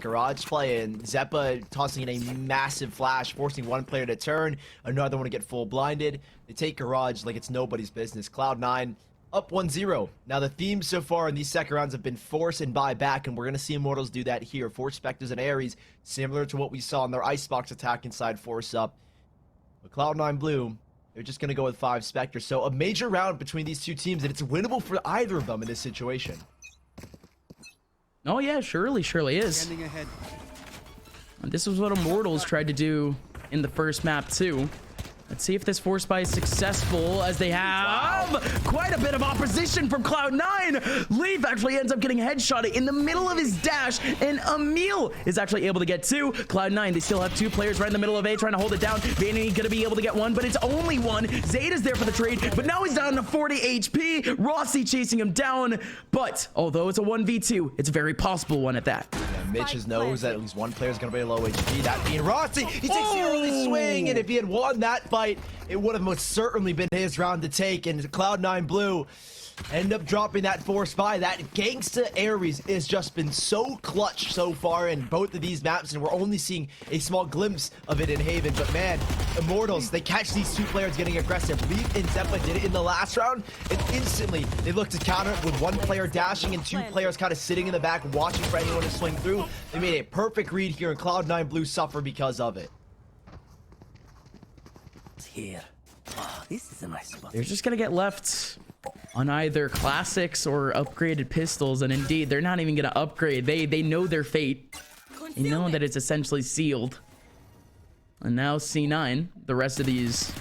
garage play, and Zeppa tossing in a massive flash, forcing one player to turn, another one to get full blinded. They take garage like it's nobody's business. Cloud9 up 1-0. Now the theme so far in these second rounds have been force and buy back, and we're going to see Immortals do that here. Force Spectres and Ares, similar to what we saw in their Icebox attack inside Force Up. But Cloud9 Blue, they're just going to go with 5 Spectres. So a major round between these two teams, and it's winnable for either of them in this situation. Oh yeah, surely is. And this was what Immortals tried to do in the first map too. Let's see if this force buy is successful, as they have quite a bit of opposition from Cloud9. Leaf actually ends up getting headshotted in the middle of his dash, and Emil is actually able to get 2. Cloud9, they still have 2 players right in the middle of A trying to hold it down. Vanity gonna be able to get 1, but it's only 1. Zeta's there for the trade, but now he's down to 40 HP. Rossi chasing him down, but although it's a 1v2, it's a very possible one at that. Mitch knows that at least one player is going to be low HP, that being Rossi. He takes the early swing, and if he had won that fight, it would have most certainly been his round to take. And Cloud9 Blue end up dropping that force buy. That gangsta Ares has just been so clutch so far in both of these maps, and we're only seeing a small glimpse of it in Haven. But man, Immortals, they catch these 2 players getting aggressive. Leaf and Zeppa did it in the last round, and instantly they look to counter it with 1 player dashing and 2 players kind of sitting in the back watching for anyone to swing through. They made a perfect read here, and Cloud9 Blue suffer because of it. Here. Oh, this is a nice spot. They're just gonna get left on either classics or upgraded pistols, and indeed they're not even gonna upgrade. They know their fate. They know that it's essentially sealed. And now C9, the rest of these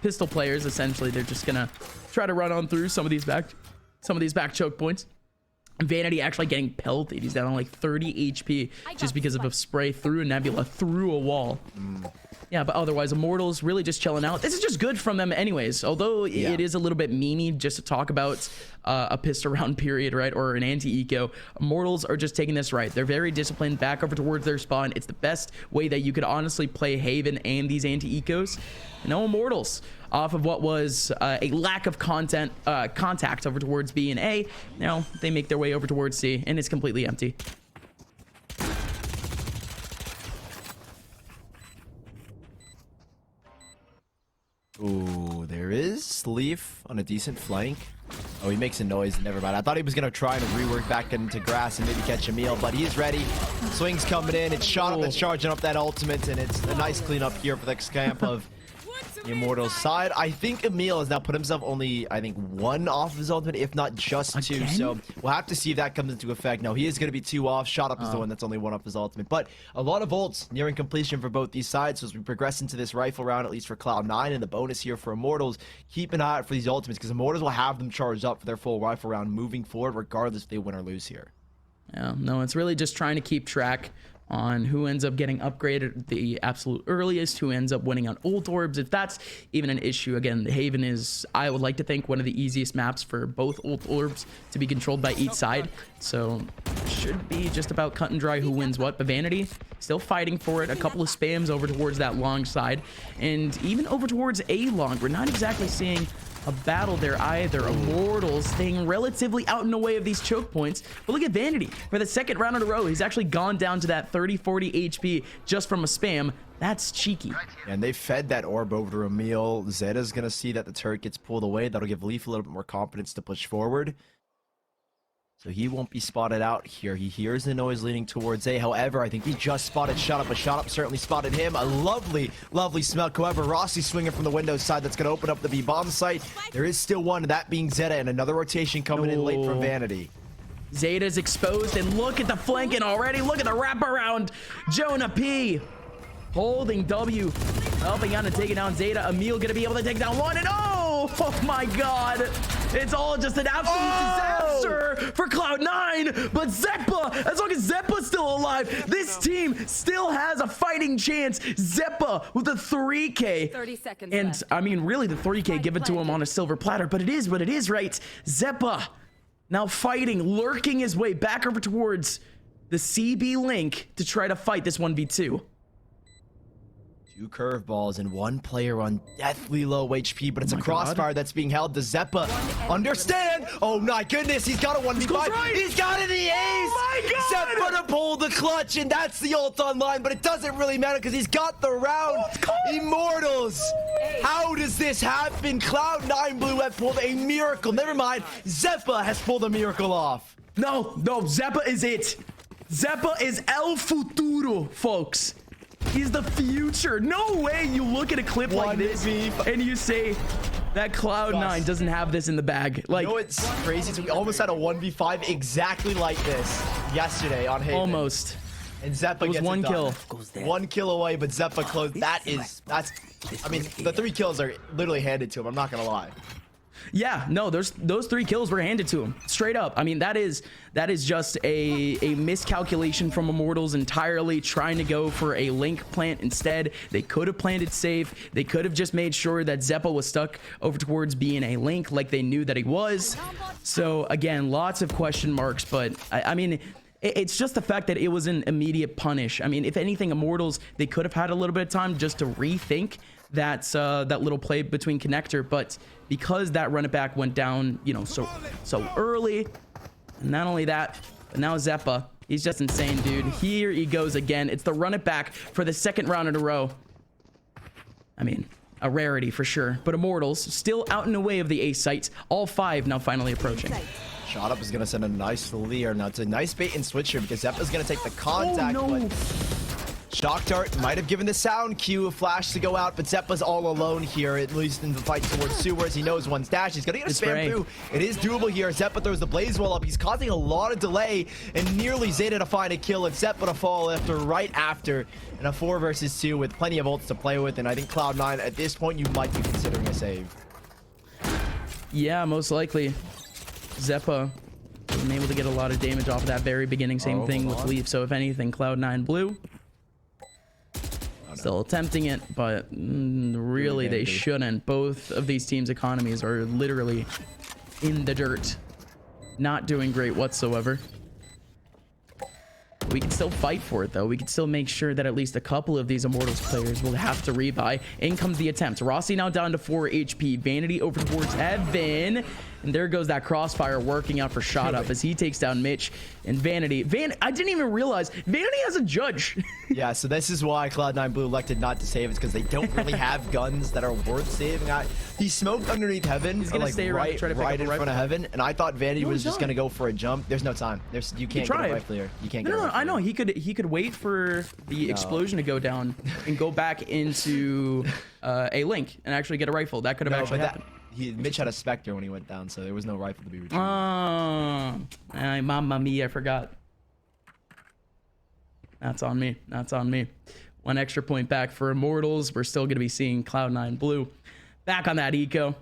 pistol players, essentially they're just gonna try to run on through some of these back choke points. Vanity actually getting pelted. He's down on like 30 HP just because of a spray through a nebula through a wall. Yeah, but otherwise Immortals really just chilling out. This is just good from them anyways, although it is a little bit meany just to talk about a pissed around period, right, or an anti-eco. Immortals are just taking this right. They're very disciplined, back over towards their spawn. It's the best way that you could honestly play Haven and these anti-ecos. No Immortals, off of what was a lack of contact over towards B and A. Now they make their way over towards C, and it's completely empty. Ooh, there is Leaf on a decent flank. Oh, he makes a noise. Never mind. I thought he was going to try and rework back into grass and maybe catch Emil, but he's ready. Swing's coming in. It's shot up and charging up that ultimate, and it's a nice cleanup here for the camp of the Immortals side. I think Emil has now put himself only, I think, 1 off of his ultimate, if not just 2. Again? So we'll have to see if that comes into effect. No, he is going to be 2 off. Shot up is the one that's only 1 off his ultimate. But a lot of ults nearing completion for both these sides. So as we progress into this rifle round, at least for Cloud9, and the bonus here for Immortals, keep an eye out for these ultimates, because Immortals will have them charged up for their full rifle round moving forward, regardless if they win or lose here. Yeah, no, it's really just trying to keep track on who ends up getting upgraded the absolute earliest, who ends up winning on ult orbs, if that's even an issue. Again, the Haven is, I would like to think, one of the easiest maps for both ult orbs to be controlled by each side, so should be just about cut and dry who wins what. But Vanity still fighting for it. A couple of spams over towards that long side, and even over towards A long. We're not exactly seeing a battle there either. Immortals staying relatively out in the way of these choke points. But look at Vanity. For the 2nd round in a row, he's actually gone down to that 30-40 HP just from a spam. That's cheeky. And they fed that orb over to Emil. Zeta's going to see that the turret gets pulled away. That'll give Leaf a little bit more confidence to push forward. So he won't be spotted out here. He hears the noise leading towards A. However, I think he just spotted Shot Up, but Shot Up certainly spotted him. A lovely, lovely smell. However, Rossi swinging from the window side. That's going to open up the B-bomb site. There is still one, that being Zeta, and another rotation coming in late from Vanity. Zeta's exposed, and look at the flanking already. Look at the wraparound. Jonah P holding W, helping out and taking down Zeta. Emil going to be able to take down 1, and oh my God. It's all just an absolute disaster for Cloud9, but Zeppa, as long as Zeppa's still alive, this team still has a fighting chance. Zeppa with the 3K. 30 seconds and left. I mean, really the 3K given to him on a silver platter, but it is what it is, right? Zeppa now fighting, lurking his way back over towards the CB link to try to fight this 1v2. 2 curveballs and 1 player on deathly low HP, but it's a my crossfire that's being held. Does Zeppa understand? Oh my goodness, he's got a 1v5. right. He's got it, the ace! Oh my God! Zeppa to pull the clutch, and that's the ult online, but it doesn't really matter because he's got the round. Immortals! How does this happen? Cloud9 Blue have pulled a miracle. Never mind, Zeppa has pulled a miracle off. No, Zeppa is it. Zeppa is El Futuro, folks. He's the future. No way you look at a clip like this and you say that Cloud9 doesn't have this in the bag. Like, you know what's crazy? So we almost had a 1v5 exactly like this yesterday on Haven. almost. And Zeppa It was gets one it done. kill. 1 kill away, but Zeppa closed. That's. I mean, the 3 kills are literally handed to him. I'm not gonna lie. Yeah, no, those 3 kills were handed to him straight up. I mean, that is just a miscalculation from Immortals entirely, trying to go for a link plant instead. They could have planted safe. They could have just made sure that Zeppa was stuck over towards being a link like they knew that he was. So again, lots of question marks, but I mean, it's just the fact that it was an immediate punish. I mean, if anything, Immortals, they could have had a little bit of time just to rethink that little play between connector, but because that run it back went down, you know, so early, and not only that, but now Zeppa, he's just insane, dude. Here he goes again. It's the run it back for the 2nd round in a row. I mean, a rarity for sure, but Immortals still out in the way of the ace sites. All 5 now finally approaching. Shot Up is gonna send a nice leer. Now it's a nice bait and switch here because Zeppa's gonna take the contact. Oh, no. But Shock Dart might have given the sound cue, a flash to go out, but Zeppa's all alone here, at least in the fight towards SoaR. He knows one's dash. He's gonna get a spam through. It is doable here. Zeppa throws the blaze wall up. He's causing a lot of delay and nearly Zeta to find a kill and Zeppa to fall right after. And a 4 versus 2 with plenty of ults to play with. And I think Cloud9 at this point you might be considering a save. Yeah, most likely. Zeppa wasn't able to get a lot of damage off of that very beginning. Same thing with Leaf. So if anything, Cloud9 Blue still attempting it, but really they shouldn't. Both of these teams' economies are literally in the dirt, not doing great whatsoever. We can still fight for it though. We can still make sure that at least a couple of these Immortals players will have to rebuy. In comes the attempt. Rossi now down to 4 HP. Vanity over towards Heaven. And there goes that crossfire working out for Shot Up as he takes down Mitch and Vanity. I didn't even realize Vanity has a judge. Yeah, so this is why Cloud9 Blue elected not to save. It's because they don't really have guns that are worth saving. He smoked underneath Heaven. He's gonna stay right, try to pick up in front of Heaven, and I thought Vanity was just gonna go for a jump. There's no time. You can't get a rifle here. You can't get a rifle. I know he could wait for the explosion to go down and go back into a link and actually get a rifle. That could have actually happened. Mitch had a Spectre when he went down, so there was no rifle to be retrieved. Mamma mia, I forgot. That's on me. That's on me. 1 extra point back for Immortals. We're still going to be seeing Cloud9 Blue back on that eco.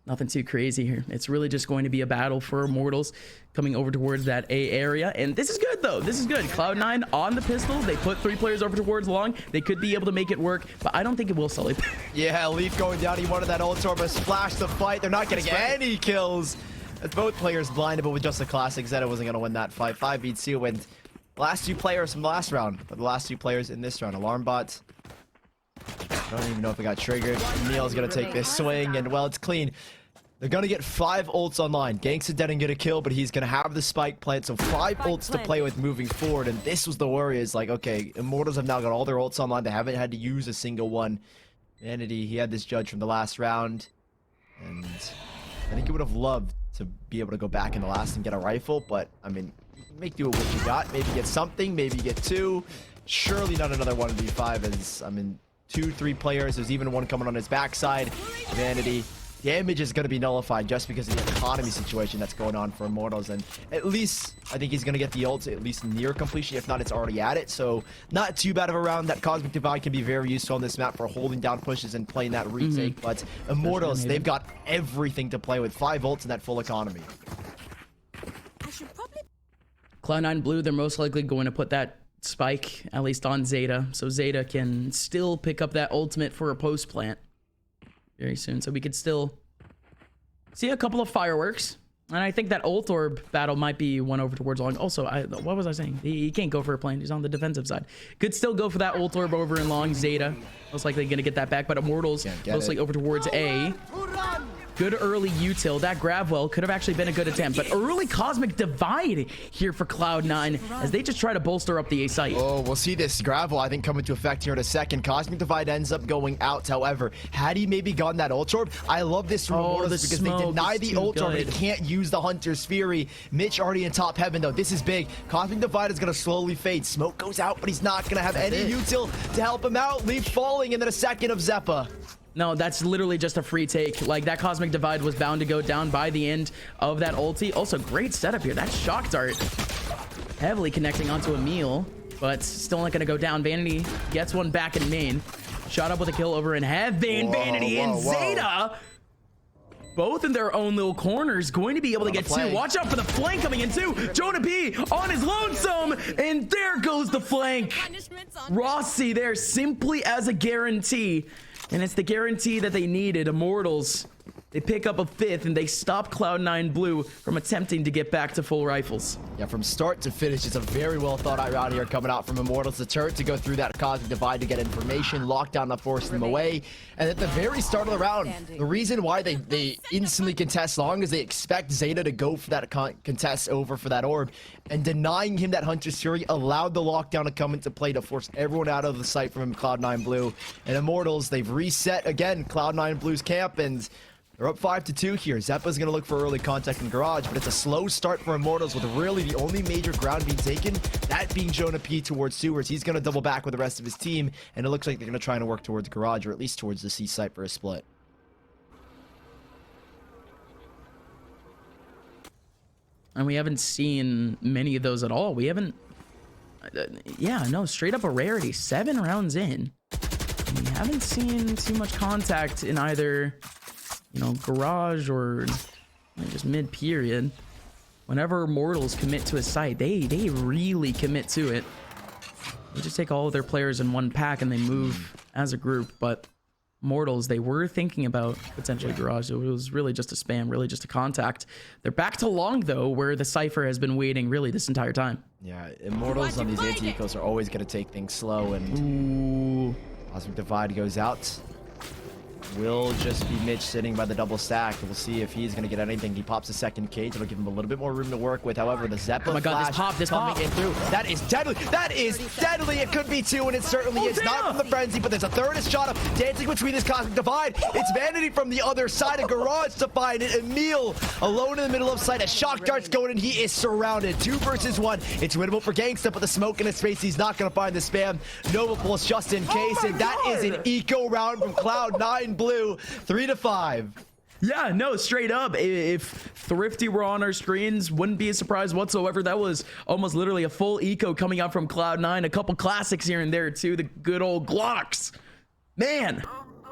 Nothing too crazy here. It's really just going to be a battle for Immortals coming over towards that A area. And this is good, though. This is good. Cloud9 on the pistol. They put 3 players over towards long. They could be able to make it work, but I don't think it will, Sully. Yeah, Leaf going down. He wanted that ult orb, splash the fight. They're not getting any kills. As both players blinded, but with just a classic, Zeta wasn't going to win that fight. 5 beats 2 wins. Last 2 players from the last round, but the last 2 players in this round. Alarm bots. I don't even know if it got triggered. Neil's going to take this swing, and well, it's clean. They're going to get 5 ults online. Gangsta didn't get a kill, but he's going to have the spike plant. So 5 ults to play with moving forward. And this was the worry is like, okay, Immortals have now got all their ults online. They haven't had to use a single one. Vanity, he had this judge from the last round. And I think he would have loved to be able to go back in the last and get a rifle. But, I mean, you can make do with what you got. Maybe get something. Maybe get 2. Surely not another 1v5 as, I mean, 2, 3 players. There's even one coming on his backside. Vanity. Damage is going to be nullified just because of the economy situation that's going on for Immortals. And at least, I think he's going to get the ult at least near completion. If not, it's already at it. So, not too bad of a round. That Cosmic Divide can be very useful on this map for holding down pushes and playing that retake. But Immortals, they've got everything to play with. 5 ults in that full economy. Cloud9 Blue, they're most likely going to put that spike, at least on Zeta. So Zeta can still pick up that ultimate for a post plant very soon. So we could still see a couple of fireworks And I think that ult orb battle might be one over towards long. Also, what was I saying? He can't go for a plane. He's on the defensive side. Could still go for that ult orb over in long. Zeta most likely going to get that back, but Immortals mostly over towards A. Good early util. That grab well could have actually been a good attempt, but early Cosmic Divide here for Cloud9 as they just try to bolster up the A site. Oh, we'll see this gravel, I think, come into effect here in a second. Cosmic Divide ends up going out. However, had he maybe gotten that ult orb, I love this from Immortals because they deny the ult orb. They can't use the Hunter's Fury. Mitch already in top heaven, though. This is big. Cosmic Divide is going to slowly fade. Smoke goes out, but he's not going to have any util to help him out. Leaf falling, and then a second of Zeppa. No, that's literally just a free take. Like, that Cosmic Divide was bound to go down by the end of that ulti. Also, great setup here. That shock dart heavily connecting onto Emil, but still not going to go down. Vanity gets one back in main. Shot up with a kill over in heaven. Vanity and Zeta, both in their own little corners, going to be able to get two. Watch out for the flank coming in too. Jonah P on his lonesome, and there goes the flank. Rossi there simply as a guarantee. And it's the guarantee that they needed. Immortals, they pick up a fifth, and they stop Cloud9 Blue from attempting to get back to full rifles. Yeah, from start to finish, it's a very well thought out round here coming out from Immortals. The turret to go through that Cosmic Divide to get information, lock down to force them away. And at the very start of the round, the reason why they instantly contest long is they expect Zeta to go for that contest over for that orb. And denying him that Hunter's Fury allowed the lockdown to come into play to force everyone out of the sight from Cloud9 Blue. And Immortals, they've reset again Cloud9 Blue's camp, and they're up 5-2 here. Zeppa's going to look for early contact in Garage, but it's a slow start for Immortals with really the only major ground being taken, that being Jonah P towards sewers. He's going to double back with the rest of his team, and it looks like they're going to try and work towards Garage, or at least towards the C site for a split. And we haven't seen many of those at all. We haven't... yeah, no, straight up a rarity. 7 rounds in. We haven't seen too much contact in either, you know, Garage or just mid-period. Whenever Immortals commit to a site, they really commit to it. They just take all of their players in one pack and they move as a group. But Immortals, they were thinking about potentially Garage. It was really just a spam, really just a contact. They're back to long, though, where the Cypher has been waiting really this entire time. Yeah, Immortals on these anti-ecos are always going to take things slow, and Cosmic Divide goes out. Will just be Mitch sitting by the double stack. We'll see if he's going to get anything. He pops a second cage. It'll give him a little bit more room to work with. However, the Zeppa flash coming in through. That is deadly. That is deadly. It could be 2, and it certainly is. Not from the Frenzy, but there's a third shot up dancing between this Cosmic Divide. It's Vanity from the other side of Garage to find it. Emil alone in the middle of sight. A shock dart's going, and he is surrounded. 2 versus 1. It's winnable for Gangsta, but the smoke in his face, he's not going to find the spam. Nova pulls just in case, and that is an eco round from Cloud9 Blue. 3-5. Yeah, no, straight up. If Thrifty were on our screens, wouldn't be a surprise whatsoever. That was almost literally a full eco coming out from Cloud9. A couple classics here and there, too. The good old Glocks. Man,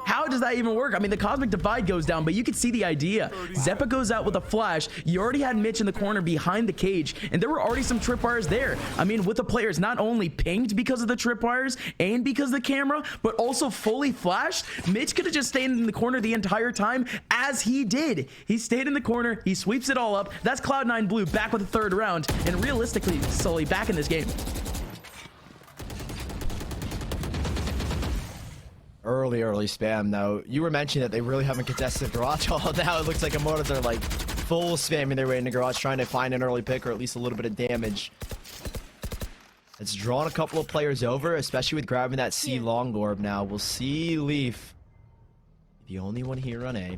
how does that even work? I mean, the Cosmic Divide goes down, but you can see the idea. Zeppa goes out with a flash. You already had Mitch in the corner behind the cage, and there were already some tripwires there. I mean, with the players not only pinged because of the tripwires and because of the camera, but also fully flashed, Mitch could have just stayed in the corner the entire time, as he did. He stayed in the corner. He sweeps it all up. That's Cloud9 Blue back with the 3rd round, and realistically, Sully back in this game. Early spam, though. You were mentioning that they really haven't contested Garage all now. It looks like Immortals are like full spamming their way into Garage, trying to find an early pick or at least a little bit of damage. It's drawn a couple of players over, especially with grabbing that C long orb now. We'll see Leaf, the only one here on A.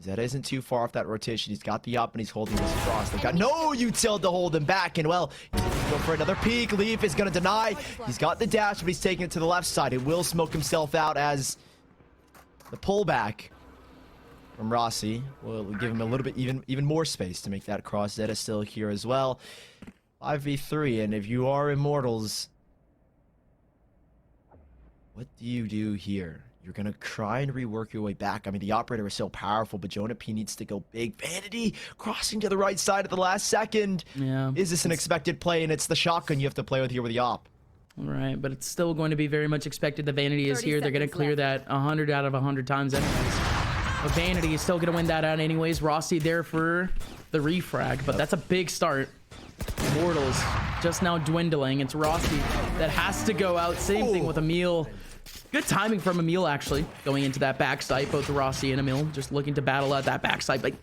Zeta isn't too far off that rotation. He's got the up and he's holding this cross. They've got no util to hold him back, and well, he's going to go for another peek. Leaf is going to deny. He's got the dash, but he's taking it to the left side. It will smoke himself out as the pullback from Rossi will give him a little bit even more space to make that cross. Zeta still here as well. 5v3, and if you are Immortals, what do you do here? You're going to try and rework your way back. I mean, the operator is so powerful, but Jonah P needs to go big. Vanity crossing to the right side at the last second. Yeah. Is this an expected play? And it's the shotgun you have to play with here with the op. Right, but it's still going to be very much expected. The Vanity is here. They're going to clear that 100 out of 100 times anyways. But Vanity is still gonna win that out anyways. Rossi there for the refrag, but that's a big start. Immortals just now dwindling. It's Rossi that has to go out. Same thing with Emil. Good timing from Emil, actually, going into that backside. Both Rossi and Emil just looking to battle out that backside. But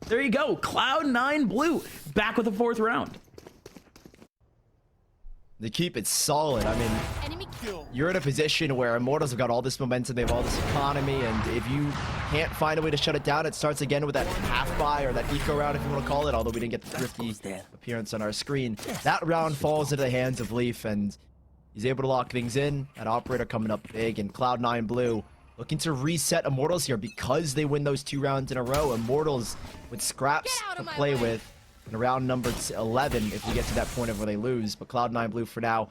there you go. Cloud9 Blue back with the 4th round. They keep it solid. I mean, you're in a position where Immortals have got all this momentum, they have all this economy, and if you can't find a way to shut it down, it starts again with that half buy or that eco round, if you want to call it, although we didn't get the thrifty appearance on our screen. That round falls into the hands of Leaf, and he's able to lock things in. That operator coming up big, and Cloud9 Blue looking to reset Immortals here because they win those 2 rounds in a row. Immortals with scraps to play with in round number 11 if we get to that point of where they lose. But Cloud9 Blue for now.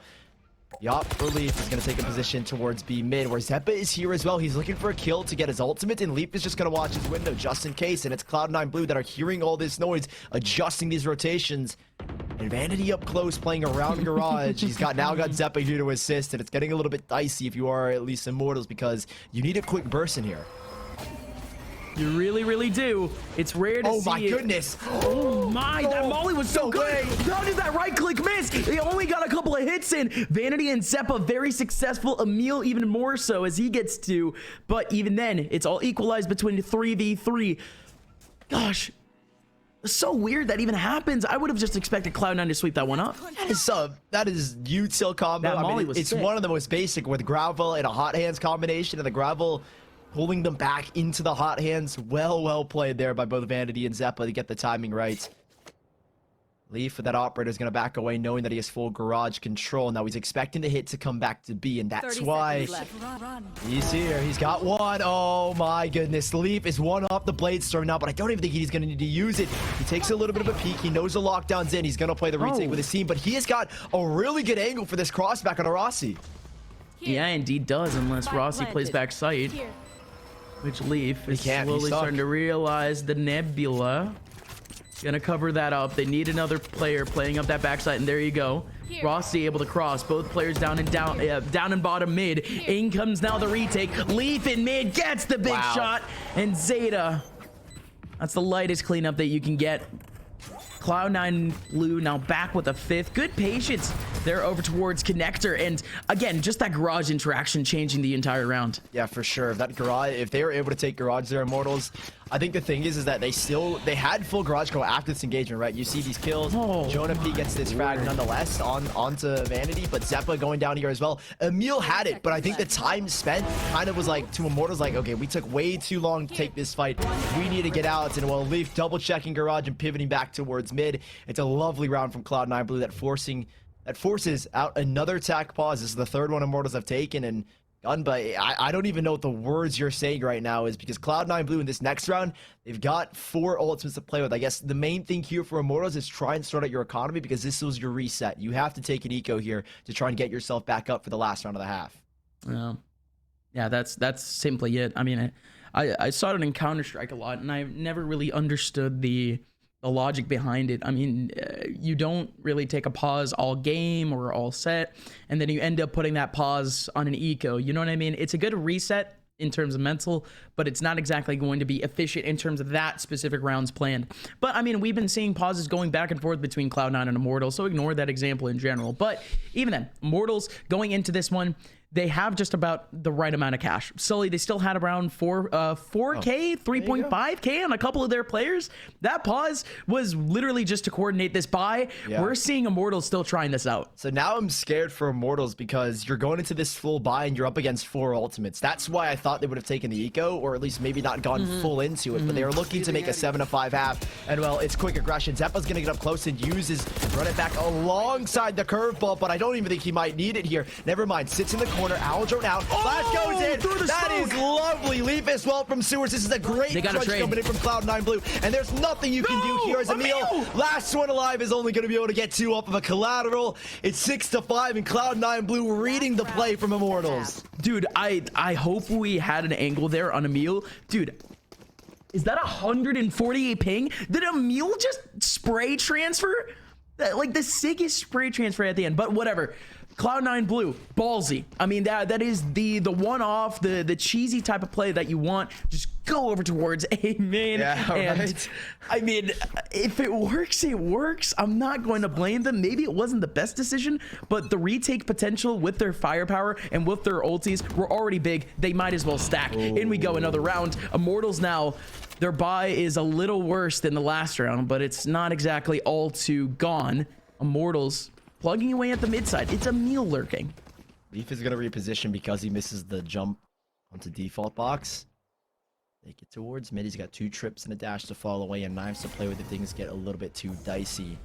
Yup, for Leaf is going to take a position towards B mid, where Zeppa is here as well. He's looking for a kill to get his ultimate, and Leaf is just going to watch his window just in case. And it's Cloud9 Blue that are hearing all this noise, adjusting these rotations. And Vanity up close playing around Garage. He's now got Zeppa here to assist, and it's getting a little bit dicey if you are at least Immortals, because you need a quick burst in here. You really, really do. It's rare to see. Oh my goodness. Oh my, that molly was so good. How did that right click miss? He only got a couple of hits in. Vanity and Zeppa very successful. Emil even more so as he gets 2. But even then, it's all equalized between 3v3. Gosh. It's so weird that even happens. I would have just expected Cloud9 to sweep that one up. That is util combo. That molly was it's sick. one of the most basic with Gravel and a hot hands combination, and the Gravel pulling them back into the hot hands. Well played there by both Vanity and Zeppa to get the timing right. Leaf with that operator is going to back away knowing that he has full garage control. Now he's expecting the hit to come back to B, and that's why he's here. He's got 1. Oh my goodness. Leaf is 1 off the blade storm now, but I don't even think he's going to need to use it. He takes a little bit of a peek. He knows the lockdown's in. He's going to play the retake with his team, but he has got a really good angle for this crossback on a Rossi. Yeah, indeed does, unless Rossi plays back sight. Which Leaf is slowly starting to realize the Nebula. Gonna cover that up. They need another player playing up that backside, and there you go. Rossi able to cross. Both players down and bottom mid. In comes now the retake. Leaf in mid gets the big shot, and Zeta. That's the lightest cleanup that you can get. Cloud9 Blue now back with a 5th. Good patience there over towards Connector, and again, just that garage interaction changing the entire round. Yeah, for sure. If they were able to take garage there, Immortals, I think the thing is that they had full garage go after this engagement, right? You see these kills. Jonah P gets this frag nonetheless onto Vanity, but Zeppa going down here as well. Emil had it, but I think the time spent kind of was like to Immortals, like, okay, we took way too long to take this fight. We need to get out. And while Leaf double checking garage and pivoting back towards mid, it's a lovely round from Cloud9 Blue that forces out another attack pause. This is the 3rd one Immortals have taken, and Gunba, I don't even know what the words you're saying right now is, because Cloud9 Blue in this next round, they've got 4 ultimates to play with. I guess the main thing here for Immortals is try and sort out your economy, because this was your reset. You have to take an eco here to try and get yourself back up for the last round of the half. Yeah, that's simply it. I mean, I saw it in Counter-Strike a lot, and I've never really understood the logic behind it. I mean, you don't really take a pause all game or all set, and then you end up putting that pause on an eco. You know what I mean? It's a good reset in terms of mental, but it's not exactly going to be efficient in terms of that specific round's planned. But I mean, we've been seeing pauses going back and forth between Cloud9 and Immortals, so ignore that example in general. But even then, Immortals going into this one, they have just about the right amount of cash. Sully, they still had around 4K, 3.5K on a couple of their players. That pause was literally just to coordinate this buy. Yeah. We're seeing Immortals still trying this out. So now I'm scared for Immortals, because you're going into this full buy and you're up against 4 ultimates. That's why I thought they would have taken the eco, or at least maybe not gone full into it, but they were looking to make a 7-5 half. And well, it's quick aggression. Zeppa's going to get up close and run it back alongside the curveball, but I don't even think he might need it here. Never mind, sits in the corner, owl drone out, flash goes in. That is lovely. Leaf as well from SoaR. This is a great crunch coming in from Cloud9 Blue, and there's nothing you can do here as Emil. Last one alive is only going to be able to get 2 off of a collateral. It's 6-5, and Cloud9 Blue reading the play from Immortals. Dude, I hope we had an angle there on Emil. Dude, is that 148 ping? Did Emil just spray transfer? Like the sickest spray transfer at the end, but whatever. Cloud9 blue, ballsy. I mean, that is the one-off, the cheesy type of play that you want. Just go over towards A main. Yeah, and right. I mean, if it works, it works. I'm not going to blame them. Maybe it wasn't the best decision, but the retake potential with their firepower and with their ultis were already big. They might as well stack. In we go, another round. Immortals now, their buy is a little worse than the last round, but it's not exactly all too gone. Immortals plugging away at the mid side. It's a meal lurking. Leaf is going to reposition because he misses the jump onto default box. They get towards mid. He's got 2 trips and a dash to fall away and knives to play with if things get a little bit too dicey.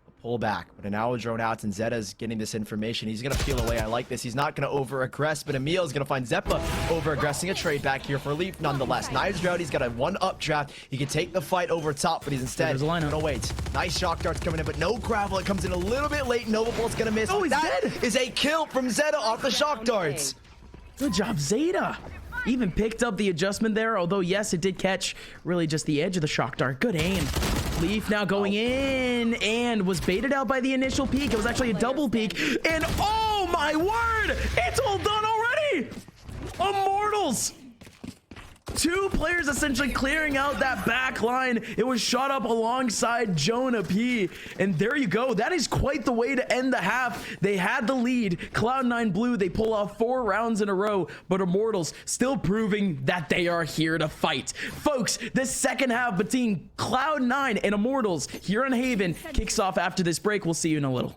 A pull back, but an hour drone out and Zeta's getting this information. He's going to peel away. I like this. He's not going to over-aggress, but Emil is going to find Zeppa over-aggressing. A trade back here for Leaf nonetheless. Knives drought. He's got a 1-up draft. He can take the fight over top, but he's instead going to wait. Nice shock darts coming in, but no gravel. It comes in a little bit late. Nova Bolt's going to miss. Oh, he's dead. Is a kill from Zeta off the shock darts. Good job, Zeta. Even picked up the adjustment there, although yes, it did catch really just the edge of the shock dart. Good aim. Leaf now going in and was baited out by the initial peek. It was actually a double peek, and oh my word, it's all done already. Immortals. 2 players essentially clearing out that back line. It was shot up alongside Jonah P. And there you go. That is quite the way to end the half. They had the lead. Cloud9 blue, they pull off 4 rounds in a row, but Immortals still proving that they are here to fight. Folks, this second half between Cloud9 and Immortals here in Haven kicks off after this break. We'll see you in a little.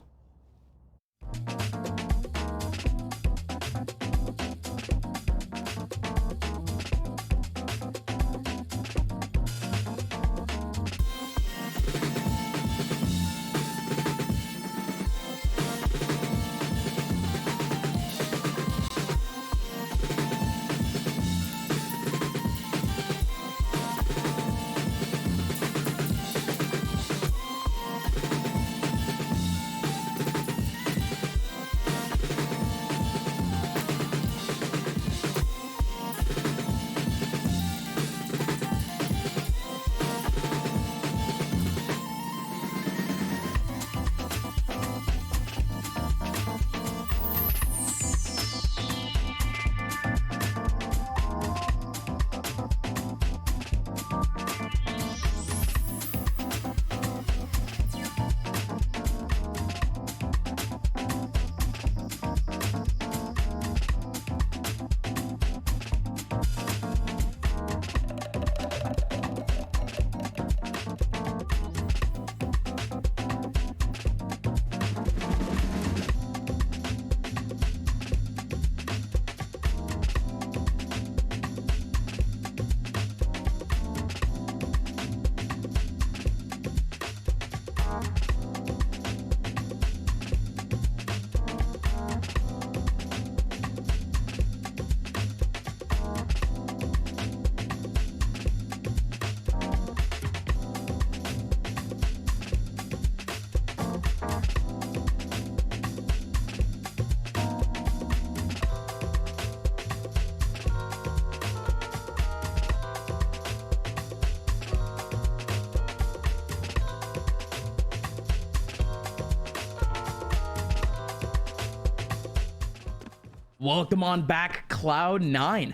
Welcome on back. Cloud9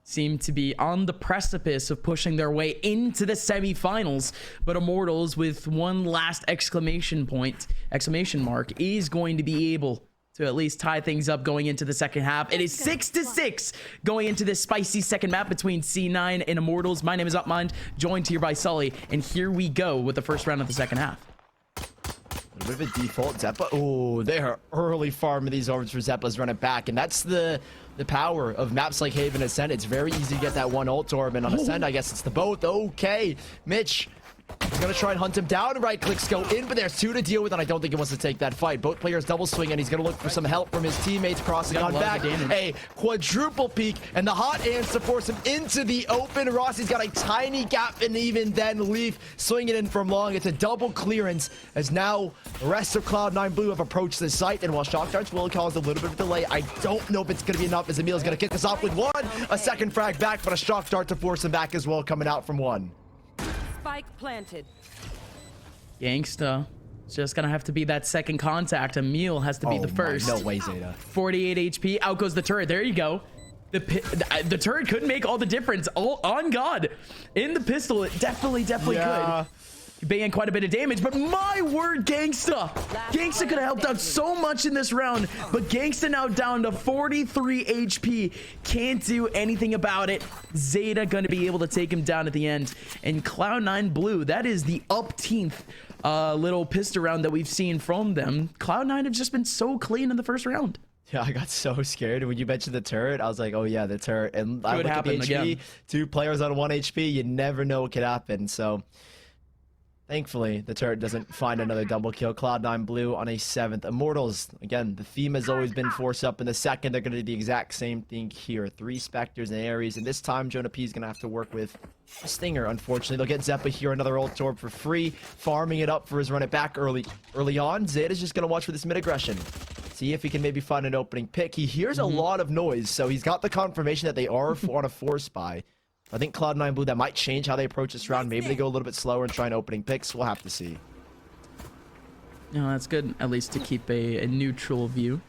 seem to be on the precipice of pushing their way into the semifinals, but Immortals with one last exclamation mark is going to be able to at least tie things up going into the second half. It is 6-6 going into this spicy second map between C9 and Immortals. My name is Upmind, joined here by Sully, and here we go with the first round of the second half. A bit of a default Zeppa. Oh, they are early farming these orbs for Zeppa's run it back, and that's the power of maps like Haven Ascent. It's very easy to get that one ult orb, and on Ascent, I guess it's the both. Okay, Mitch is gonna try and hunt him down. Right clicks go in, but there's 2 to deal with, and I don't think he wants to take that fight. Both players double swing, and he's gonna look for some help from his teammates crossing on back. A quadruple peek, and the hot answer force him into the open. Rossi's got a tiny gap, and even then Leaf swinging in from long. It's a double clearance, as now the rest of Cloud9 blue have approached the site, and while shock darts will cause a little bit of delay, I don't know if it's gonna be enough, as Emil's gonna kick us off with a second frag back, but a shock dart to force him back as well, coming out from one. Spike planted. Gangsta. It's just gonna have to be that second contact. Emil has to be the first. No way, Zeta. 48 HP. Out goes the turret. There you go. The turret could make all the difference. Oh, on God. In the pistol, it definitely could. Banging quite a bit of damage, but my word, Gangsta could have helped out so much in this round, but Gangsta now down to 43 HP. Can't do anything about it. Zeta gonna be able to take him down at the end. And Cloud9 Blue, that is the upteenth little pistol round that we've seen from them. Cloud9 have just been so clean in the first round. Yeah, I got so scared when you mentioned the turret. I was like, oh yeah, the turret. And I look at the HP, again. 2 players on 1 HP. You never know what could happen. So thankfully, the turret doesn't find another double kill. Cloud9 Blue on a 7th. Immortals, again, the theme has always been force up in the second. They're going to do the exact same thing here. 3 Spectres and Ares. And this time, Jonah P is going to have to work with a Stinger, unfortunately. They'll get Zeppa here, another ult orb for free. Farming it up for his run it back early on. Zeta's just going to watch for this mid-aggression. See if he can maybe find an opening pick. He hears a lot of noise, so he's got the confirmation that they are on a force buy. I think Cloud9 Blue, that might change how they approach this round. Maybe they go a little bit slower and try an opening picks. We'll have to see. No, that's good, at least to keep a neutral view.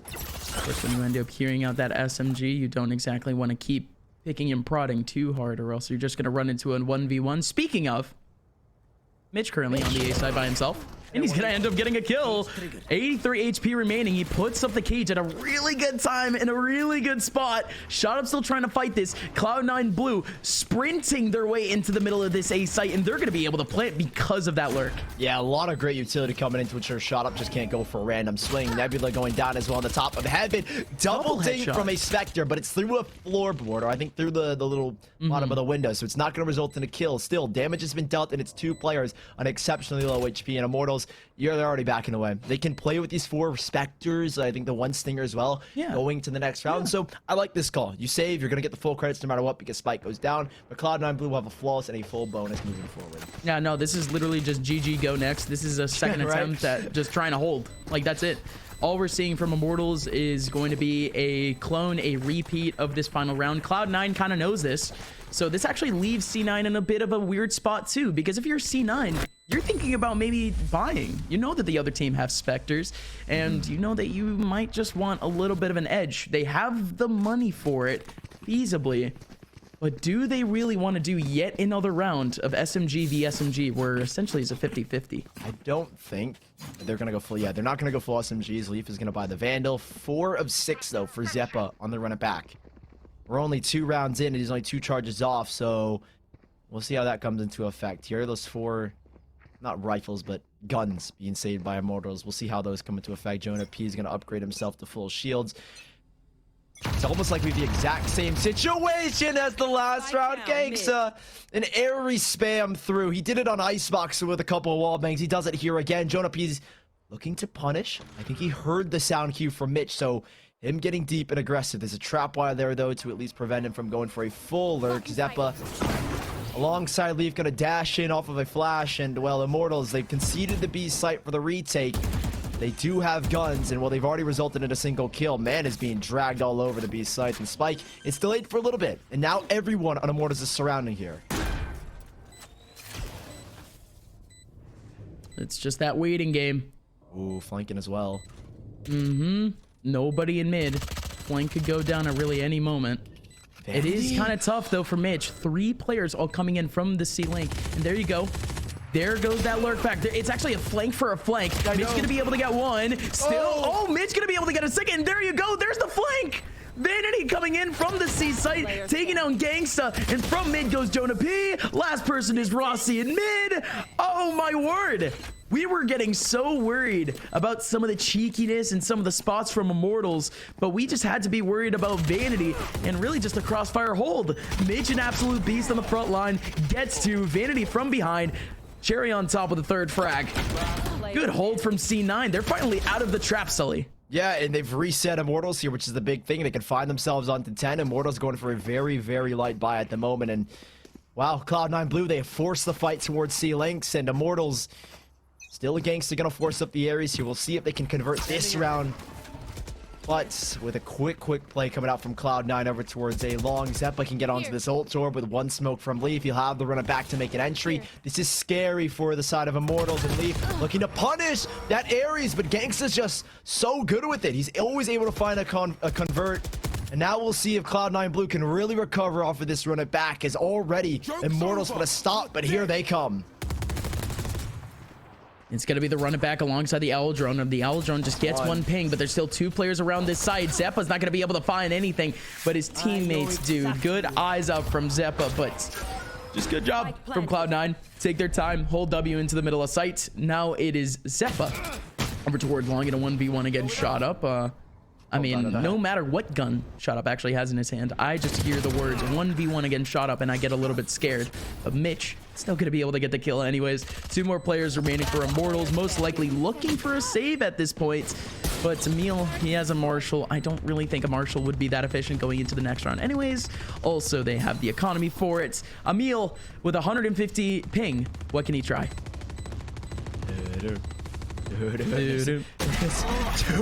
Of course, when you end up hearing out that SMG, you don't exactly want to keep picking and prodding too hard, or else you're just going to run into a 1v1. Speaking of, Mitch currently on the A side by himself. And he's gonna end up getting a kill. 83 HP remaining. He puts up the cage at a really good time in a really good spot. Shot up still trying to fight this. Cloud9 Blue sprinting their way into the middle of this A site, and they're gonna be able to plant because of that lurk. Yeah, a lot of great utility coming into ensure Shot Up just can't go for a random swing. Nebula going down as well on the top of heaven. Double ding from a Spectre, but it's through a floorboard, or I think through the little bottom of the window, so it's not gonna result in a kill. Still, damage has been dealt, and it's 2 players on exceptionally low HP, and Immortals, they're already backing away. They can play with these 4 Spectres, I think the 1 Stinger as well, going to the next round. So I like this call. You save, you're going to get the full credits no matter what because Spike goes down, but Cloud9 Blue will have a flawless and a full bonus moving forward. Yeah, no, this is literally just GG go next. This is a second attempt at just trying to hold. Like, that's it. All we're seeing from Immortals is going to be a clone, a repeat of this final round. Cloud9 kind of knows this. So this actually leaves C9 in a bit of a weird spot too, because if you're C9, you're thinking about maybe buying. You know that the other team have Spectres, and you know that you might just want a little bit of an edge. They have the money for it, feasibly. But do they really want to do yet another round of SMG v SMG, where essentially it's a 50-50? I don't think they're going to go full. Yeah, they're not going to go full SMGs. Leaf is going to buy the Vandal. 4 of 6, though, for Zeppa on the run it back. We're only 2 rounds in, and he's only 2 charges off, so we'll see how that comes into effect. Here are those 4, not rifles, but guns being saved by Immortals. We'll see how those come into effect. Jonah P is going to upgrade himself to full shields. It's almost like we have the exact same situation as the last round. Gangsta, an airy spam through. He did it on Icebox with a couple of wall bangs. He does it here again. Jonah P's looking to punish. I think he heard the sound cue from Mitch, so him getting deep and aggressive. There's a trap wire there, though, to at least prevent him from going for a full lurk. Zeppa alongside Leaf gonna dash in off of a flash, and, well, Immortals, they've conceded the B site for the retake. They do have guns, and, well, they've already resulted in a single kill. Man is being dragged all over the B site, and Spike, it's delayed for a little bit, and now everyone on Immortals is surrounding here. It's just that waiting game. Ooh, flanking as well. Nobody in mid. Flank could go down at really any moment. It is kind of tough, though, for Mitch. 3 players all coming in from the C-Link. And there you go. There goes that lurk back. It's actually a flank for a flank. Mitch gonna be able to get 1. Still, oh, Mitch gonna be able to get a 2nd. There you go. There's the flank. Vanity coming in from the C site, taking out Gangsta, and from mid goes Jonah P. Last person is Rossi in mid. Oh my word. We were getting so worried about some of the cheekiness and some of the spots from Immortals, but we just had to be worried about Vanity and really just a crossfire hold. Mitch, an absolute beast on the front line, gets to Vanity from behind. Cherry on top with the 3rd frag. Good hold from C9. They're finally out of the trap, Sully. Yeah, and they've reset Immortals here, which is the big thing. They can find themselves onto 10. Immortals going for a very, very light buy at the moment. And, wow, Cloud9 Blue, they have forced the fight towards C-Links, and Immortals still a Gangster going to force up the Ares here. We'll see if they can convert this round But with a quick play coming out from Cloud9 over towards A long, Zeppa can get onto this ult orb with one smoke from Leaf. He'll have the runner back to make an entry. This is scary for the side of Immortals, and Leaf looking to punish that Ares, but Gangsta's just so good with it. He's always able to find a convert. And now we'll see if Cloud9 Blue can really recover off of this run it back, as already Immortals want to stop, but here they come. It's going to be the run it back alongside the Owl Drone. And the Owl Drone just gets one ping, but there's still 2 players around this side. Zeppa's not going to be able to find anything, but his teammates do. Good eyes up from Zeppa, but just good job from Cloud9. Take their time, hold W into the middle of sight. Now it is Zeppa over toward long in a 1v1 against Shot Up. I mean, no matter what gun Shot Up actually has in his hand, I just hear the words 1v1 against Shot Up and I get a little bit scared. But Mitch still going to be able to get the kill anyways. 2 more players remaining for Immortals, most likely looking for a save at this point. But Teal, he has a Marshall. I don't really think a Marshall would be that efficient going into the next round anyways. Also, they have the economy for it. Emil with 150 ping. What can he try? 2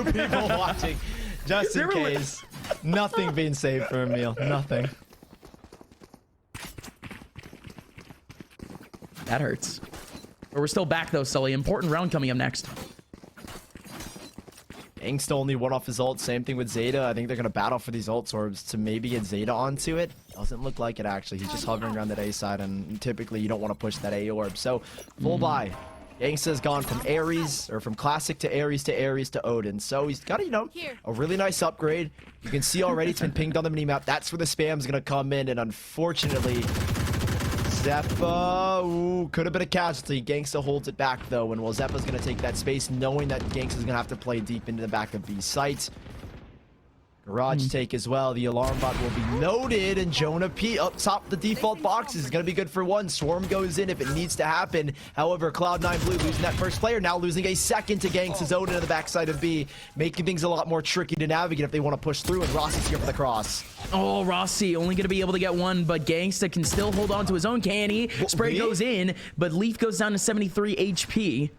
people watching. Just in case. Nothing being saved for Emil. Nothing. That hurts. But we're still back though, Sully. Important round coming up next. Angst only one off his ult. Same thing with Zeta. I think they're going to battle for these ult orbs to maybe get Zeta onto it. Doesn't look like it actually. He's just hovering around that A side, and typically you don't want to push that A orb. So full buy. Gangsta's gone from Ares, or from Classic to Ares to Ares to Odin. So he's got, you know, a really nice upgrade. You can see already it's been pinged on the minimap. That's where the spam's going to come in. And unfortunately, Zeppa, could have been a casualty. Gangsta holds it back, though. And well, Zeppa's going to take that space, knowing that Gangsta's going to have to play deep into the back of B site. Garage take as well. The alarm bot will be noted, and Jonah P up top the default boxes is going to be good for 1. Swarm goes in if it needs to happen. However, Cloud9 Blue losing that first player, now losing a second to Gangsta's Odin in the backside of B, making things a lot more tricky to navigate if they want to push through, and Rossi's here for the cross. Oh, Rossi only going to be able to get 1, but Gangsta can still hold on to his own. Can he? Spray goes in, but Leaf goes down to 73 HP.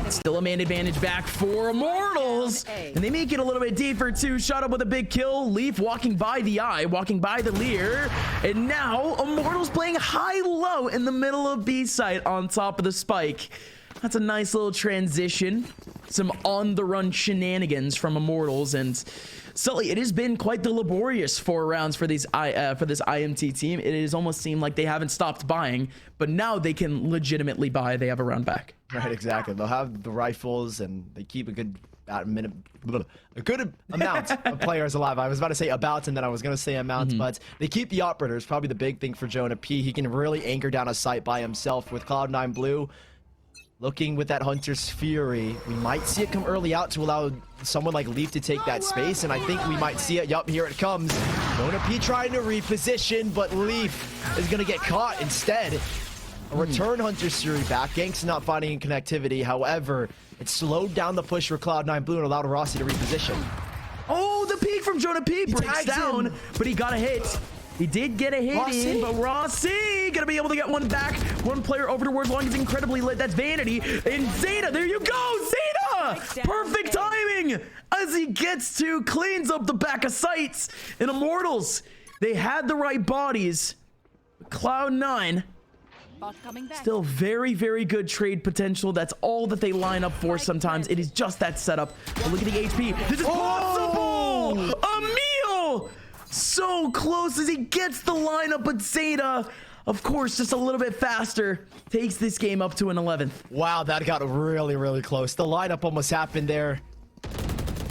Still a man advantage back for Immortals, and they make it a little bit deeper too. Shot Up with a big kill. Leaf walking by the eye, walking by the Lear, and now Immortals playing high-low in the middle of B site on top of the spike. That's a nice little transition. Some on-the-run shenanigans from Immortals, and Sully, it has been quite the laborious 4 rounds for this IMT team. It has almost seemed like they haven't stopped buying, but now they can legitimately buy. They have a round back. Right, exactly. They'll have the rifles, and they keep a good amount of players alive. I was about to say about, and then I was going to say amount, but they keep the operators. Probably the big thing for Jonah P. He can really anchor down a site by himself with Cloud9 Blue. Looking with that Hunter's Fury, we might see it come early out to allow someone like Leaf to take that space, and I think we might see it. Yup, here it comes. Jonah P trying to reposition, but Leaf is going to get caught instead. A return Hunter's Fury back. Gangsta not finding any connectivity. However, it slowed down the push for Cloud9 Blue and allowed Rossi to reposition. Oh, the peek from Jonah P breaks down, but he got a hit. He did get a hit in, but Rossi gonna be able to get 1 back. 1 player over towards long is incredibly lit. That's Vanity. And Zeta, there you go, Zeta! Perfect timing as he gets to, cleans up the back of sights. And Immortals, they had the right bodies. Cloud9, still very, very good trade potential. That's all that they line up for sometimes. It is just that setup. But look at the HP. This is possible! Emil! So close as he gets the lineup, but Zeta, of course, just a little bit faster, takes this game up to an 11th. Wow, that got really, really close. The lineup almost happened there.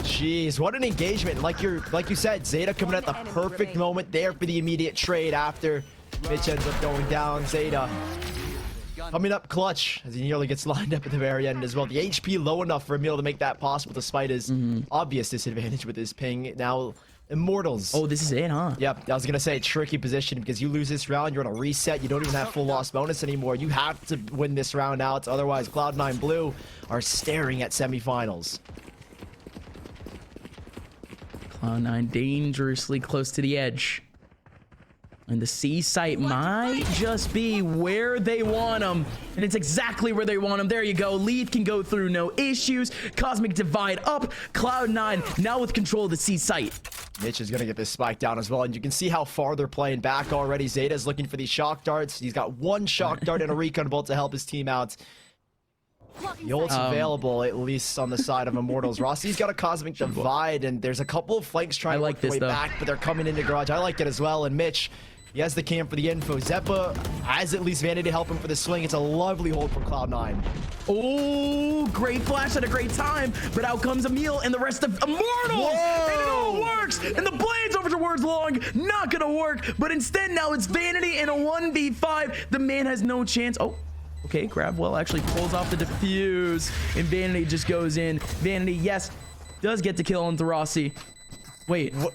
Jeez, what an engagement. Like you said, Zeta coming at the perfect moment there for the immediate trade after Mitch ends up going down. Zeta coming up clutch as he nearly gets lined up at the very end as well. The HP low enough for Emil to make that possible despite his obvious disadvantage with his ping. Now, Immortals. Oh, this is it, huh? Yep, I was gonna say tricky position because you lose this round, you're on a reset. You don't even have full loss bonus anymore. You have to win this round out, otherwise Cloud9 Blue are staring at semifinals. Cloud9 dangerously close to the edge. And the C site might just be where they want them. And it's exactly where they want them. There you go. Lead can go through, no issues. Cosmic Divide up. Cloud9 now with control of the C site. Mitch is going to get this spike down as well. And you can see how far they're playing back already. Zeta's looking for these shock darts. He's got one shock dart and a recon bolt to help his team out. The ult's available, at least on the side of Immortals. Rossi's got a Cosmic Divide, and there's a couple of flanks trying to work their way back, but they're coming into Garage. I like it as well, and Mitch, he has the cam for the info. Zeppa has at least Vanity to help him for the swing. It's a lovely hold from Cloud9. Oh, great flash at a great time, but out comes Emil and the rest of Immortals! Whoa! And it all works! And the blades over towards Long, not gonna work, but instead now it's Vanity in a 1v5. The man has no chance. Oh. Okay, Grabwell actually pulls off the defuse, and Vanity just goes in. Vanity, yes, does get to kill onto Rossi. Wait, what?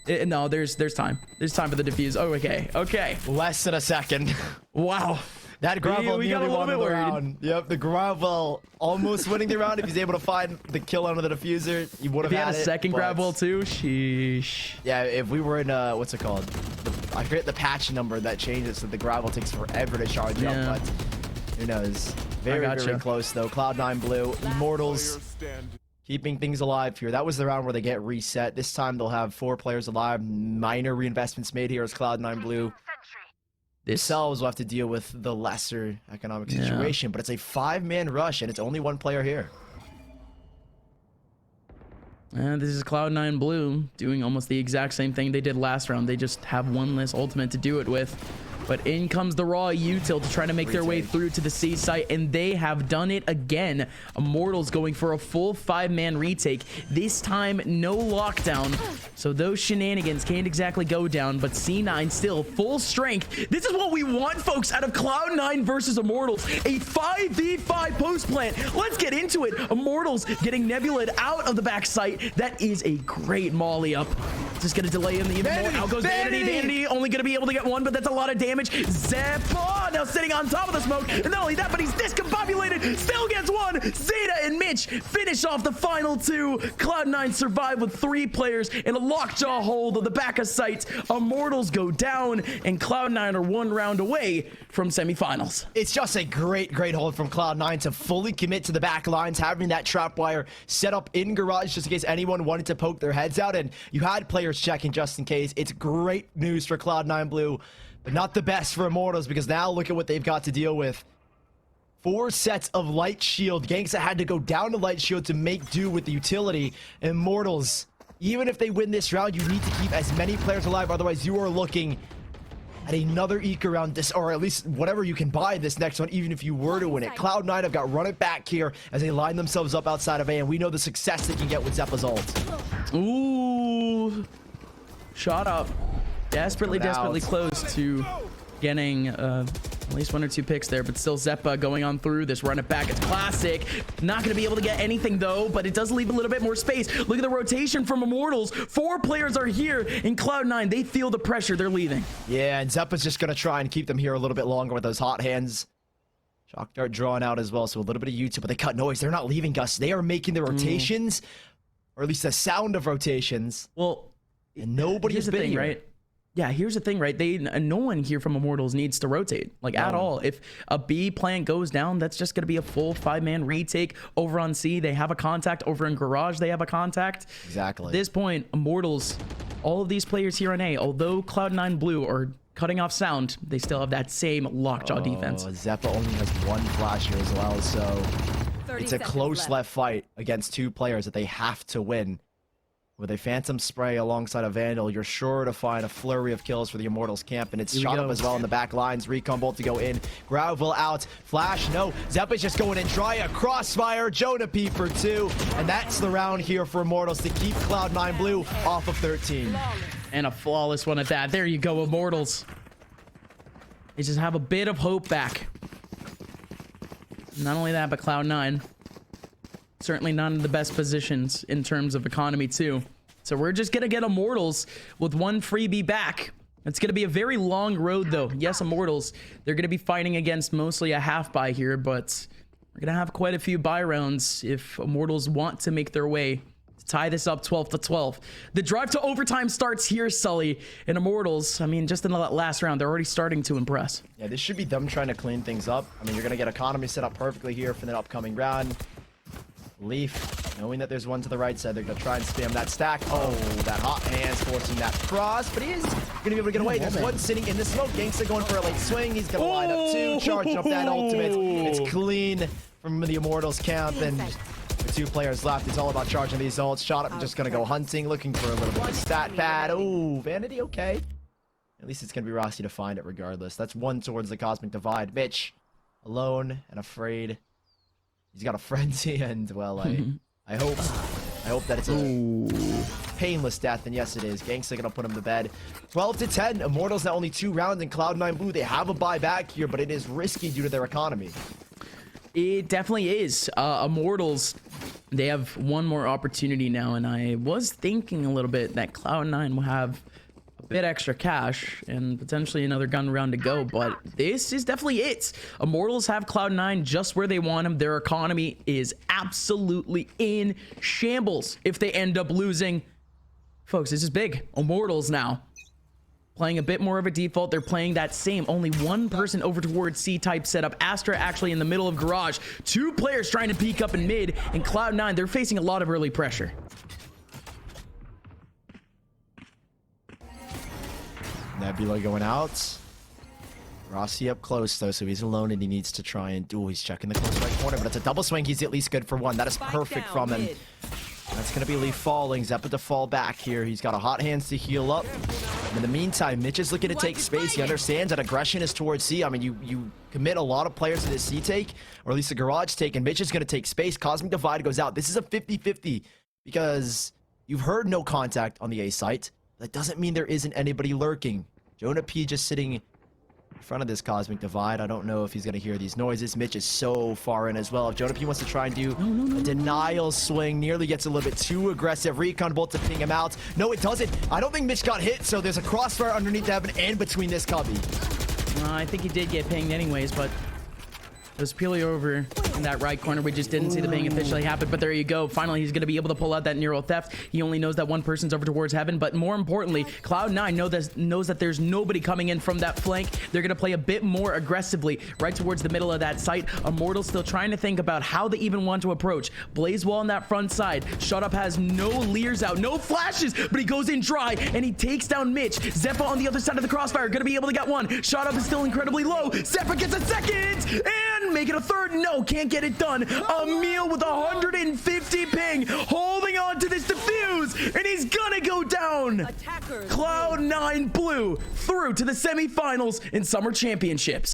No, there's time. There's time for the defuse. Oh, okay. Less than a second. Wow. That Grabwell we got a nearly little won bit the worried. round. Yep, the Grabwell almost winning the round. If he's able to find the kill under the diffuser, he would have If he had had a second Grabwell too, sheesh. Yeah, if we were in, what's it called? I forget the patch number that changes, so the Grabwell takes forever to charge up, but who knows? Very close though. Cloud9 blue. Immortals keeping things alive here. That was the round where they get reset. This time they'll have 4 players alive. Minor reinvestments made here as Cloud9 blue themselves will have to deal with the lesser economic situation. But it's a 5-man rush and it's only 1 player here. And this is Cloud9 blue doing almost the exact same thing they did last round. They just have one less ultimate to do it with. But in comes the raw util to try to make their way through to the C site, and they have done it again. Immortals going for a full 5-man retake. This time, no lockdown. So those shenanigans can't exactly go down, but C9 still full strength. This is what we want, folks, out of Cloud9 versus Immortals. A 5v5 post plant. Let's get into it. Immortals getting Nebula out of the back site. That is a great molly up. Just gonna delay him even more. Out goes Vanity. Vanity only gonna be able to get 1, but that's a lot of damage. Zeppa now sitting on top of the smoke, and not only that, but he's discombobulated, still gets 1. Zeta and Mitch finish off the final 2. Cloud9 survive with 3 players in a lockjaw hold of the back of sight. Immortals go down, and Cloud9 are 1 round away from semifinals. It's just a great hold from Cloud9 to fully commit to the back lines, having that trap wire set up in Garage just in case anyone wanted to poke their heads out, and you had players checking just in case. It's great news for Cloud9 blue. But not the best for Immortals, because now look at what they've got to deal with. 4 sets of Light Shield. Gangsta had to go down to Light Shield to make do with the utility. Immortals, even if they win this round, you need to keep as many players alive. Otherwise, you are looking at another Eke round, this, or at least whatever you can buy this next one, even if you were to win it. Cloud9 have got run it back here as they line themselves up outside of A, and we know the success they can get with Zeppa's ult. Ooh. Shot up. Desperately close to getting at least 1 or 2 picks there, but still Zeppa going on through this. Run it back. It's classic. Not going to be able to get anything though, but it does leave a little bit more space. Look at the rotation from Immortals. 4 players are here in Cloud9. They feel the pressure. They're leaving. Yeah, and Zeppa's just going to try and keep them here a little bit longer with those hot hands. Shock dart drawn out as well, so a little bit of YouTube, but they cut noise. They're not leaving, Gus. They are making the rotations, or at least the sound of rotations. Well, and nobody has been here. Right? Yeah, here's the thing, right? No one here from Immortals needs to rotate, like, at all. If a B plant goes down, that's just going to be a full 5-man retake. Over on C, they have a contact. Over in Garage, they have a contact. Exactly. At this point, Immortals, all of these players here on A, although Cloud9 blue are cutting off sound, they still have that same lockjaw defense. Zeppa only has 1 flash here as well, so it's a close left fight against 2 players that they have to win. With a Phantom Spray alongside a Vandal, you're sure to find a flurry of kills for the Immortals camp, and it's shot up as well in the back lines. Recon bolt to go in. Gravel out. Flash, no. Zeppa's just going in. Try a crossfire. Jonah P for 2. And that's the round here for Immortals to keep Cloud9 blue off of 13. And a flawless one at that. There you go, Immortals. They just have a bit of hope back. Not only that, but Cloud9. Certainly not in the best positions in terms of economy too. So we're just gonna get Immortals with 1 freebie back. It's gonna be a very long road though. Yes, Immortals, they're gonna be fighting against mostly a half buy here, but we're gonna have quite a few buy rounds if Immortals want to make their way to tie this up 12-12. The drive to overtime starts here, Sully. And Immortals, I mean, just in the last round, they're already starting to impress. Yeah, this should be them trying to clean things up. I mean, you're going to get economy set up perfectly here for the upcoming round. Leaf, knowing that there's one to the right side, they're going to try and spam that stack. Oh, that hot hands forcing that cross, but he is going to be able to get away. There's one sitting in the smoke. Gangsta going for a late swing. He's going to line up two, charge up that ultimate. It's clean from the Immortals camp, and with 2 players left, it's all about charging these ults. Shot up and just going to go hunting, looking for a little bit of a stat pad. Oh, Vanity, okay. At least it's going to be Rossi to find it regardless. That's 1 towards the Cosmic Divide. Mitch, alone and afraid. He's got a frenzy, and well, I hope that it's a painless death, and yes, it is. Gangsta gonna put him to bed. 12-10. Immortals now only 2 rounds in Cloud9 Blue. They have a buy back here, but it is risky due to their economy. It definitely is. Immortals, they have one more opportunity now, and I was thinking a little bit that Cloud9 will have a bit extra cash and potentially another gun round to go, but this is definitely it. Immortals have Cloud9 just where they want them. Their economy is absolutely in shambles if they end up losing. Folks, this is big. Immortals now playing a bit more of a default. They're playing that same only 1 person over towards C-type setup. Astra actually in the middle of garage. 2 players trying to peek up in mid, and Cloud9, they're facing a lot of early pressure. Nebula going out. Rossi up close though, so he's alone and he needs to try and he's checking the close right corner, but it's a double swing. He's at least good for 1. That is perfect from him. That's gonna be Leaf falling. Zeppa to fall back here. He's got a hot hands to heal up. In the meantime, Mitch is looking to take space. He understands that aggression is towards C. I mean, you commit a lot of players to this C take, or at least a garage take, and Mitch is gonna take space. Cosmic Divide goes out. This is a 50-50 because you've heard no contact on the A site. That doesn't mean there isn't anybody lurking. Jonah P just sitting in front of this Cosmic Divide. I don't know if he's going to hear these noises. Mitch is so far in as well. If Jonah P wants to try and do a denial swing, nearly gets a little bit too aggressive. Recon bolt to ping him out. No, it doesn't. I don't think Mitch got hit, so there's a crossfire underneath the heaven and between this cubby. I think he did get pinged anyways, but it was purely over in that right corner. We just didn't see the ping officially happen, but there you go. Finally, he's going to be able to pull out that neural theft. He only knows that 1 person's over towards heaven, but more importantly, Cloud9 knows that there's nobody coming in from that flank. They're going to play a bit more aggressively right towards the middle of that site. Immortals still trying to think about how they even want to approach. Blaze Wall on that front side. Shut Up has no leers out, no flashes, but he goes in dry and he takes down Mitch. Zeppa on the other side of the crossfire, going to be able to get 1. Shut Up is still incredibly low. Zeppa gets a 2nd and make it a 3rd. No, can't get it done. Emil with 150 ping, holding on to this defuse, and he's gonna go down. Cloud9 Blue through to the semifinals in Summer Championships.